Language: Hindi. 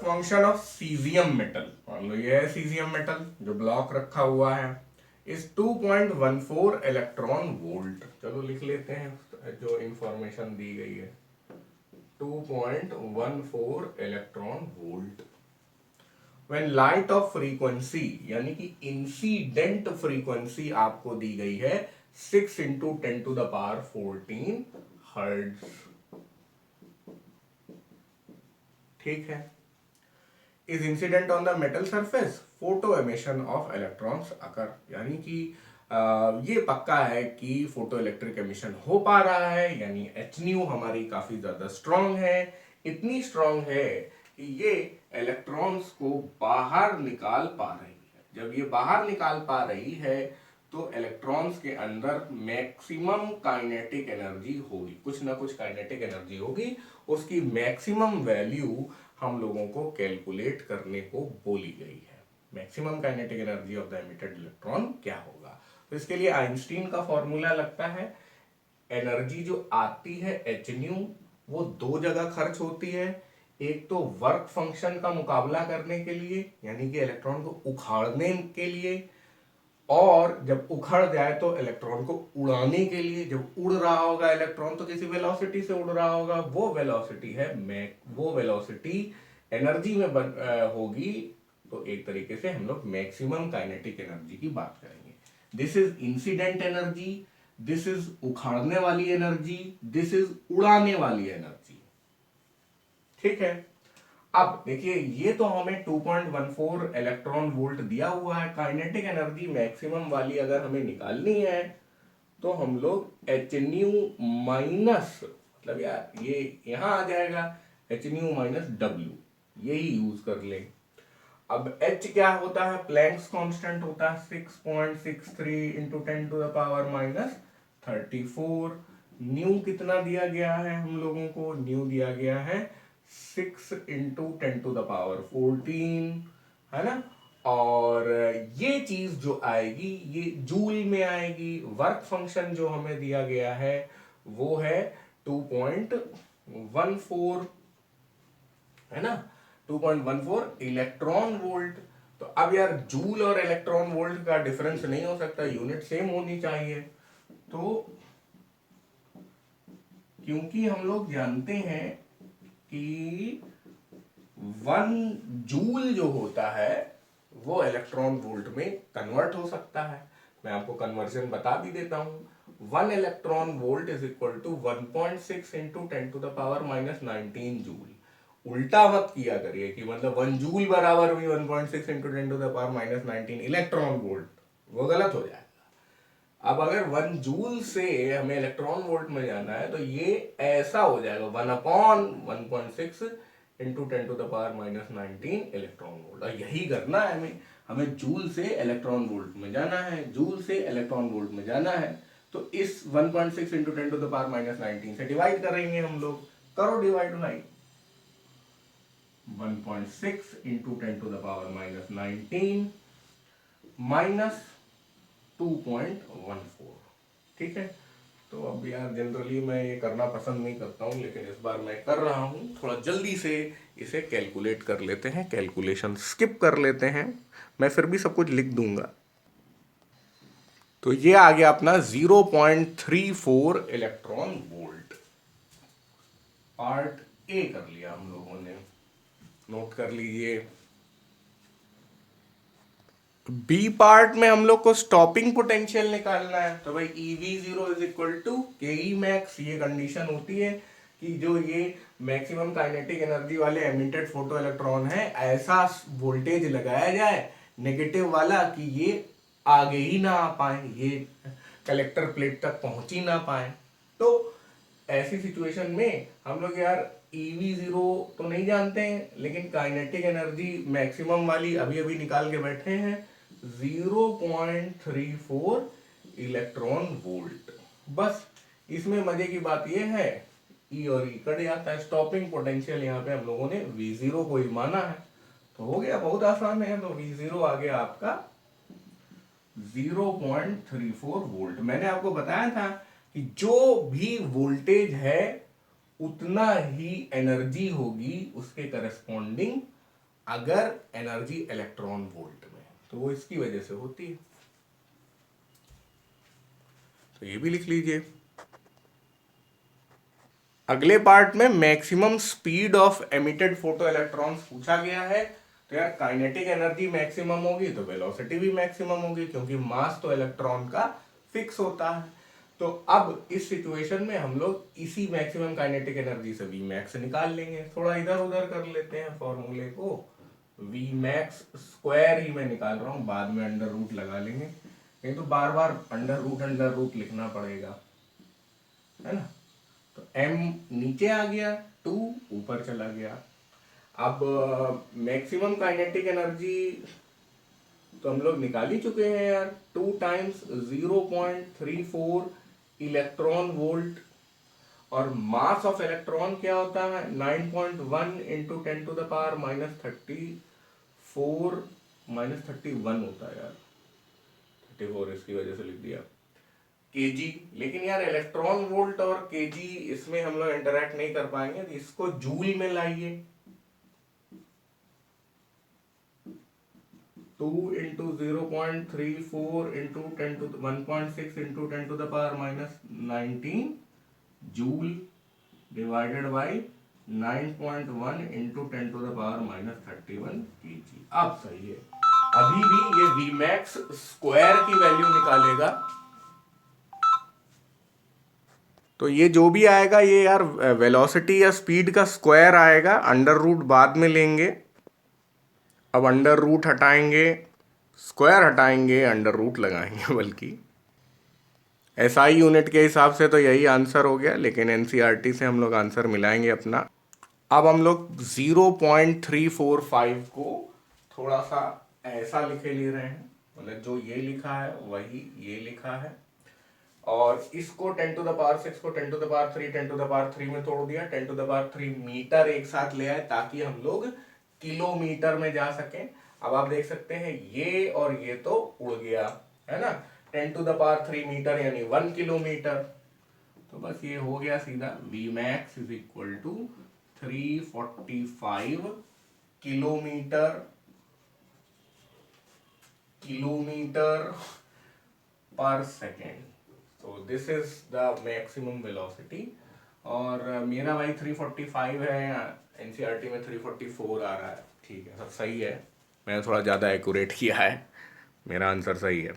फंक्शन ऑफ सीजियम मेटल, मान लो ये है सीजियम मेटल जो ब्लॉक रखा हुआ है, इज 2.14 इलेक्ट्रॉन वोल्ट। चलो लिख लेते हैं जो इंफॉर्मेशन दी गई है, 2.14 electron volt. When light of frequency यानी कि इंसिडेंट फ्रीक्वेंसी आपको दी गई है 6 इंटू 10⁻14 हर्ट्ज। ठीक है। Is incident on the metal surface, photo emission of electrons occur, यानी कि ये पक्का है कि फोटो इलेक्ट्रिक एमिशन हो पा रहा है, यानी एच न्यू हमारी काफी ज्यादा स्ट्रांग है, इतनी स्ट्रांग है कि ये इलेक्ट्रॉन्स को बाहर निकाल पा रही है। जब ये बाहर निकाल पा रही है तो इलेक्ट्रॉन्स के अंदर मैक्सिमम काइनेटिक एनर्जी होगी, कुछ ना कुछ काइनेटिक एनर्जी होगी, उसकी मैक्सिमम वैल्यू हम लोगों को कैलकुलेट करने को बोली गई है। Maximum kinetic energy of the emitted electron क्या होगा, तो इसके लिए आइंस्टीन का फॉर्मूला लगता है, एनर्जी जो आती है एच न्यू वो दो जगह खर्च होती है, एक तो वर्क फंक्शन का मुकाबला करने के लिए यानी कि इलेक्ट्रॉन को उखाड़ने के लिए, और जब उखड़ जाए तो इलेक्ट्रॉन को उड़ाने के लिए। जब उड़ रहा होगा इलेक्ट्रॉन तो किसी वेलोसिटी से उड़ रहा होगा, वो वेलोसिटी है वो वेलोसिटी एनर्जी में होगी, तो एक तरीके से हम लोग मैक्सिमम काइनेटिक एनर्जी की बात करेंगे। This is incident energy, this is उखाड़ने वाली एनर्जी, दिस इज उड़ाने वाली एनर्जी। ठीक है। अब देखिए ये तो हमें 2.14 इलेक्ट्रॉन वोल्ट दिया हुआ है, काइनेटिक एनर्जी मैक्सिमम वाली अगर हमें निकालनी है तो हम लोग एच न्यू माइनस, मतलब यार ये यहां आ जाएगा एच न्यू माइनस डब्ल्यू, यही यूज कर लें। अब एच क्या होता है, प्लैंक्स कांस्टेंट होता है 6.63 इंटू 10⁻34। न्यू कितना दिया गया है हम लोगों को, न्यू दिया गया है 6 इंटू 10⁻14, है ना। और ये चीज जो आएगी ये जूल में आएगी। वर्क फंक्शन जो हमें दिया गया है वो है 2.14, है ना, 2.14 इलेक्ट्रॉन वोल्ट। तो अब यार जूल और इलेक्ट्रॉन वोल्ट का डिफरेंस नहीं हो सकता, यूनिट सेम होनी चाहिए। तो क्योंकि हम लोग जानते हैं कि 1 जूल जो होता है वो इलेक्ट्रॉन वोल्ट में कन्वर्ट हो सकता है, मैं आपको कन्वर्जन बता भी देता हूं। 1 electron volt is equal to 1.6 into 10⁻19 joule. उल्टा मत किया करिए कि मतलब 1 जूल बराबर भी 1.6 इंटू 10⁻19 इलेक्ट्रॉन वोल्ट, वो गलत हो जाएगा। अब अगर 1 जूल से हमें इलेक्ट्रॉन वोल्ट में जाना है तो ये ऐसा हो जाएगा 1/1.6 इंटू 10⁻19 इलेक्ट्रॉन वोल्ट। और यही करना है हमें, हमें जूल से इलेक्ट्रॉन वोल्ट में जाना है, जूल से इलेक्ट्रॉन वोल्ट में जाना है, तो इस 1.6 इंटू 10⁻19 से डिवाइड करेंगे हम लोग। करो डिवाइड भाई, 1.6 इंटू 10⁻19 माइनस 2.14। ठीक है। तो अब यार जनरली मैं ये करना पसंद नहीं करता हूं, लेकिन इस बार मैं कर रहा हूं, थोड़ा जल्दी से इसे कैलकुलेट कर लेते हैं, कैलकुलेशन स्किप कर लेते हैं, मैं फिर भी सब कुछ लिख दूंगा। तो ये आ गया अपना 0.34 इलेक्ट्रॉन वोल्ट। पार्ट ए कर लिया हम लोगों ने, नोट कर लीजिए। बी पार्ट में हम लोग को स्टॉपिंग पोटेंशियल निकालना है, तो भाई EV0 is equal to KE max. ये कंडीशन होती है कि जो ये मैक्सिमम काइनेटिक एनर्जी वाले एमिटेड फोटो इलेक्ट्रॉन है, ऐसा वोल्टेज लगाया जाए नेगेटिव वाला कि ये आगे ही ना आ पाए, ये कलेक्टर प्लेट तक पहुंच ही ना पाए। तो ऐसी सिचुएशन में हम लोग यार EV0 तो नहीं जानते हैं, लेकिन काइनेटिक एनर्जी मैक्सिमम वाली अभी अभी निकाल के बैठे हैं 0.34 इलेक्ट्रॉन वोल्ट। बस इसमें मजे की बात यह है E और E कट जाता है, स्टॉपिंग पोटेंशियल यहाँ पे हम लोगों ने V0 को ही माना है, तो हो गया, बहुत आसान है। तो V0 आ गया आपका 0.34 वोल्ट। मैंने आपको बताया था कि जो भी वोल्टेज है उतना ही एनर्जी होगी उसके करस्पॉन्डिंग अगर एनर्जी इलेक्ट्रॉन वोल्ट में, तो वो इसकी वजह से होती है। तो ये भी लिख लीजिए। अगले पार्ट में maximum speed of emitted photo electrons पूछा गया है। तो यार काइनेटिक एनर्जी मैक्सिमम होगी तो वेलोसिटी भी मैक्सिमम होगी, क्योंकि मास तो इलेक्ट्रॉन का फिक्स होता है। तो अब इस सिचुएशन में हम लोग इसी मैक्सिमम काइनेटिक एनर्जी से वी मैक्स निकाल लेंगे। थोड़ा इधर उधर कर लेते हैं फॉर्मूले को। वी मैक्स स्क्वायर ही मैं निकाल रहा हूँ, बाद में अंडर रूट लगा लेंगे, नहीं तो बार बार अंडर रूट लिखना पड़ेगा, है ना। तो m नीचे आ गया, 2 ऊपर चला गया। अब मैक्सिमम काइनेटिक एनर्जी तो हम लोग निकाल ही चुके हैं यार, 2 टाइम्स 0.34 इलेक्ट्रॉन वोल्ट। और मास ऑफ इलेक्ट्रॉन क्या होता है, 9.1 इंटू 10 टू द पावर -31 होता है यार, 34 इसकी वजह से लिख दिया केजी। लेकिन यार इलेक्ट्रॉन वोल्ट और केजी इसमें हम लोग इंटरैक्ट नहीं कर पाएंगे, तो इसको जूल में लाइए। 2 into 0.34 into 10 to 1.6 into 10 to the power -19 joule divided by 9.1 into 10 to the power -31 KG. अब सही है। अभी भी ये वी मैक्स स्क्वायर की वैल्यू निकालेगा, तो ये जो भी आएगा ये यार वेलोसिटी या स्पीड का स्क्वायर आएगा। अंडर रूट बाद में लेंगे। अब अंडर रूट हटाएंगे, स्क्वायर हटाएंगे, अंडर रूट लगाएंगे, बल्कि एसआई यूनिट के हिसाब से तो यही आंसर हो गया, लेकिन एनसीईआरटी से हम लोग आंसर मिलाएंगे अपना। अब हम लोग 0.345 को थोड़ा सा ऐसा लिखे ले रहे हैं, मतलब जो ये लिखा है वही ये लिखा है, और इसको 10 टू द पावर 6 को 10 to the power 3 10 to the power 3 में तोड़ दिया, 10 टू द पावर 3 मीटर एक साथ ले आए ताकि हम लोग किलोमीटर में जा सकें। अब आप देख सकते हैं ये और ये तो उड़ गया, है ना। 10 टू द पावर 3 मीटर यानी 1 किलोमीटर। तो बस ये हो गया सीधा, V max is equal to 345 kilometre per second. तो this is the maximum velocity. और मेरा भाई 345 है, एनसीईआरटी में 344 आ रहा है। ठीक है, सब सही है, मैंने थोड़ा ज़्यादा एक्यूरेट किया है, मेरा आंसर सही है।